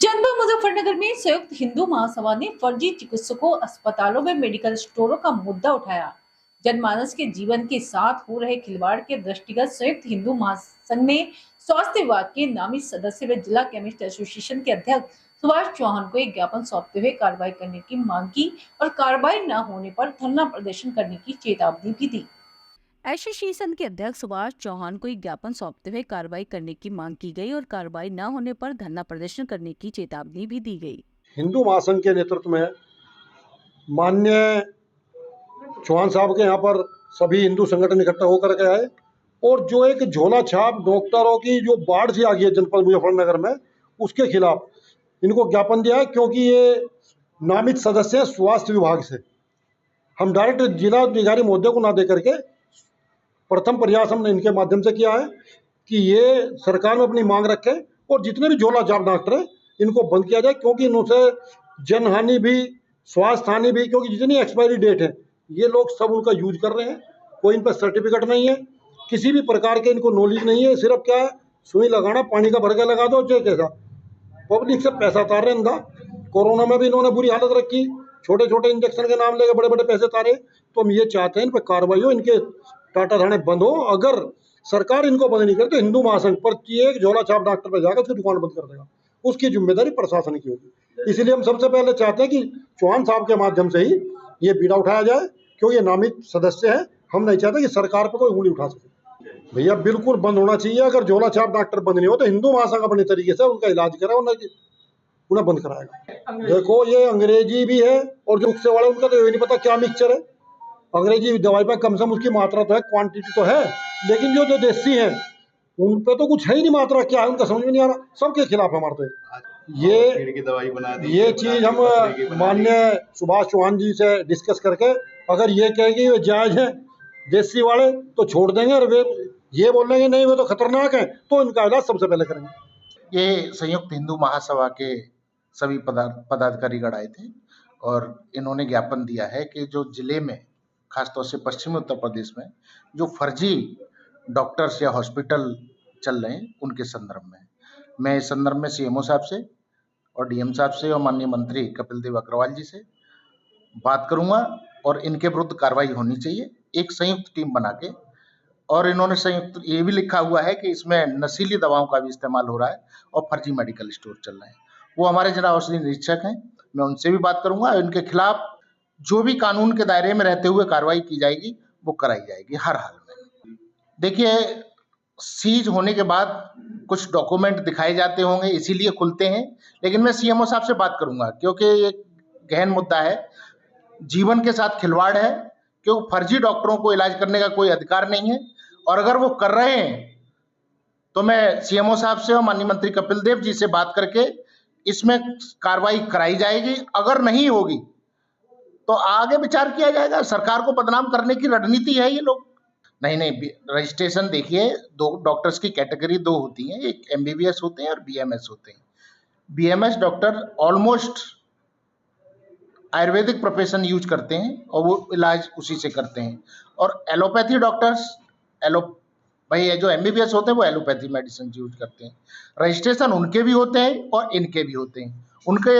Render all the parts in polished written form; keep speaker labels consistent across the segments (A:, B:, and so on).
A: जनपद मुजफ्फरनगर में संयुक्त हिंदू महासभा ने फर्जी चिकित्सकों, अस्पतालों में मेडिकल स्टोरों का मुद्दा उठाया। जनमानस के जीवन के साथ हो रहे खिलवाड़ के दृष्टिगत संयुक्त हिंदू महासंघ ने स्वास्थ्य विभाग के नामित सदस्य व जिला केमिस्ट एसोसिएशन के अध्यक्ष सुभाष चौहान को एक ज्ञापन सौंपते हुए कार्रवाई करने की मांग की और कार्रवाई न होने पर धरना प्रदर्शन करने की चेतावनी भी दी। एसोसिएशन के अध्यक्ष सुभाष चौहान को एक ज्ञापन सौंपते हुए कार्रवाई करने की मांग की गई और कार्रवाई न होने पर धरना प्रदर्शन करने की चेतावनी भी दी गई।
B: हिंदू महासंघ के नेतृत्व में माननीय चौहान साहब के यहाँ पर सभी हिंदू संगठन इकट्ठा होकर के आए और जो एक झोला छाप डॉक्टरों की जो बाढ़ सी आ गई है जनपद मुजफ्फरनगर में, उसके खिलाफ इनको ज्ञापन दिया है। क्योंकि ये नामित सदस्य हैं स्वास्थ्य विभाग से, हम डायरेक्ट जिला अधिकारी महोदय को ना दे करके प्रथम प्रयास हमने इनके माध्यम से किया है कि ये सरकार में अपनी मांग रखे और जितने भी झोला छाप डॉक्टर हैं इनको बंद किया जाए। क्योंकि इनसे जनहानि भी, स्वास्थ्य हानि भी, क्योंकि जितनी एक्सपायरी डेट है ये लोग सब उनका यूज कर रहे हैं। कोई इन पर सर्टिफिकेट नहीं है, किसी भी प्रकार के इनको नॉलेज नहीं है। सिर्फ क्या है, सुई लगाना, पानी का भरका लगा दो, चाहे कैसा पब्लिक से पैसा तार रहे हैं। कोरोना में भी इन्होंने बुरी हालत रखी, छोटे छोटे इंजेक्शन के नाम लेके बड़े बड़े पैसे तारे। तो हम ये चाहते हैं इन पर कार्रवाई हो, इनके टाटा थाने बंद हो। अगर सरकार इनको बंद नहीं करे तो हिंदू महासंघ प्रत्येक झोला छाप डॉक्टर पर जाकर उसकी दुकान बंद कर देगा। उसकी जिम्मेदारी प्रशासन की होगी। इसलिए हम सबसे पहले चाहते हैं कि चौहान साहब के माध्यम से ही ये बीड़ा उठाया जाए, क्योंकि ये नामित सदस्य है। हम नहीं चाहते कि सरकार पर कोई उंगली उठा सके। भैया बिल्कुल बंद होना चाहिए। अगर झोला छाप डॉक्टर बंद नहीं हो तो हिंदू महासंघ अपने तरीके से उनका इलाज करे, उन्हें बंद कराएगा। देखो ये अंग्रेजी भी है और जो उससे वाले उनका तो ये नहीं पता क्या मिक्सचर है। अंग्रेजी दवाई पर कम से कम उसकी मात्रा तो है, क्वांटिटी तो है, लेकिन जो देसी है उन पे तो कुछ है ही नहीं। मात्रा क्या है उनका समझ में नहीं आ रहा। सबके खिलाफ हमारे तो ये चीज हम माननीय सुभाष चौहान जी से डिस्कस करके, अगर ये कहेगी वे जायज है देसी वाले तो छोड़ देंगे, और वे ये बोलेंगे नहीं वो तो खतरनाक है तो इनका इलाज सबसे पहले करेंगे।
C: ये संयुक्त हिंदू महासभा के सभी पदाधिकारीगण आए थे और इन्होंने ज्ञापन दिया है कि जो जिले में, खासतौर से पश्चिमी उत्तर प्रदेश में जो फर्जी डॉक्टर्स या हॉस्पिटल चल रहे हैं उनके संदर्भ में मैं इस संदर्भ में सीएमओ साहब से और डीएम साहब से और माननीय मंत्री कपिल देव अग्रवाल जी से बात करूंगा और इनके विरुद्ध कार्रवाई होनी चाहिए एक संयुक्त टीम बना के। और इन्होंने संयुक्त ये भी लिखा हुआ है कि इसमें नशीली दवाओं का भी इस्तेमाल हो रहा है और फर्जी मेडिकल स्टोर चल रहे हैं। वो हमारे जिला औषधि निरीक्षक हैं, मैं उनसे भी बात करूंगा। इनके खिलाफ जो भी कानून के दायरे में रहते हुए कार्रवाई की जाएगी वो कराई जाएगी हर हाल में। देखिए, सीज होने के बाद कुछ डॉक्यूमेंट दिखाए जाते होंगे इसीलिए खुलते हैं, लेकिन मैं सीएमओ साहब से बात करूंगा क्योंकि ये गहन मुद्दा है, जीवन के साथ खिलवाड़ है। क्योंकि फर्जी डॉक्टरों को इलाज करने का कोई अधिकार नहीं है और अगर वो कर रहे हैं तो मैं सीएमओ साहब से और माननीय मंत्री कपिल देव जी से बात करके इसमें कार्रवाई कराई जाएगी। अगर नहीं होगी तो आगे विचार किया जाएगा। सरकार को बदनाम करने की रणनीति है ये लोग। नहीं, रजिस्ट्रेशन देखिए, दो डॉक्टर्स की कैटेगरी दो होती है, एक एमबीबीएस होते हैं और बीएमएस होते हैं। BMS doctor almost Ayurvedic profession use करते हैं और वो इलाज उसी से करते हैं। और एलोपैथी डॉक्टर्स भाई ये जो एमबीबीएस होते हैं वो एलोपैथी मेडिसिन यूज करते हैं। रजिस्ट्रेशन उनके भी होते हैं और इनके भी होते हैं। उनके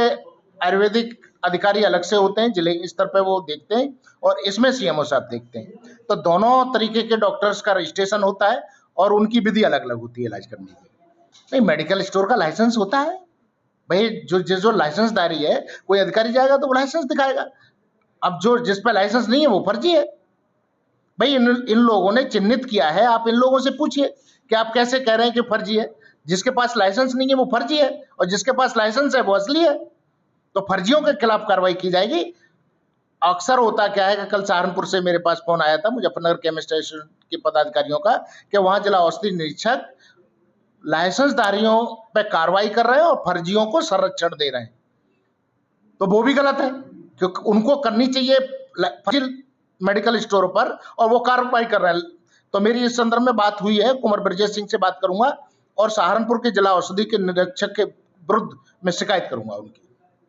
C: आयुर्वेदिक अधिकारी अलग से होते हैं, जिले स्तर पर वो देखते हैं और इसमें सीएमओ साहब देखते हैं। तो दोनों तरीके के डॉक्टर्स का रजिस्ट्रेशन होता है और उनकी विधि अलग अलग होती है इलाज करने की। नहीं, मेडिकल स्टोर का लाइसेंस होता है भाई, जो लाइसेंसदारी है, कोई अधिकारी जाएगा तो वो लाइसेंस दिखाएगा। अब जो जिस पर लाइसेंस नहीं है वो फर्जी है भाई। इन लोगों ने चिन्हित किया है, आप इन लोगों से पूछिए कि आप कैसे कह रहे हैं कि फर्जी है। जिसके पास लाइसेंस नहीं है वो फर्जी है और जिसके पास लाइसेंस है वो असली है। तो फर्जियों के खिलाफ कार्रवाई की जाएगी। अक्सर होता क्या है कि कल सहारनपुर से मेरे पास फोन आया था मुजफ्फरनगर केमिस्ट एसोसिएशन के पदाधिकारियों का कि वहां जिला औषधि निरीक्षक लाइसेंसधारियों पे कार्रवाई कर रहे हैं और फर्जियों को संरक्षण दे रहे हैं। तो वो भी गलत है क्योंकि उनको करनी चाहिए फर्जी मेडिकल स्टोर पर और वो कार्रवाई कर रहे हैं। तो मेरी इस संदर्भ में बात हुई है, कुंवर ब्रजेश सिंह से बात करूंगा और सहारनपुर के जिला औषधि के निरीक्षक के विरुद्ध मैं शिकायत करूंगा उनकी।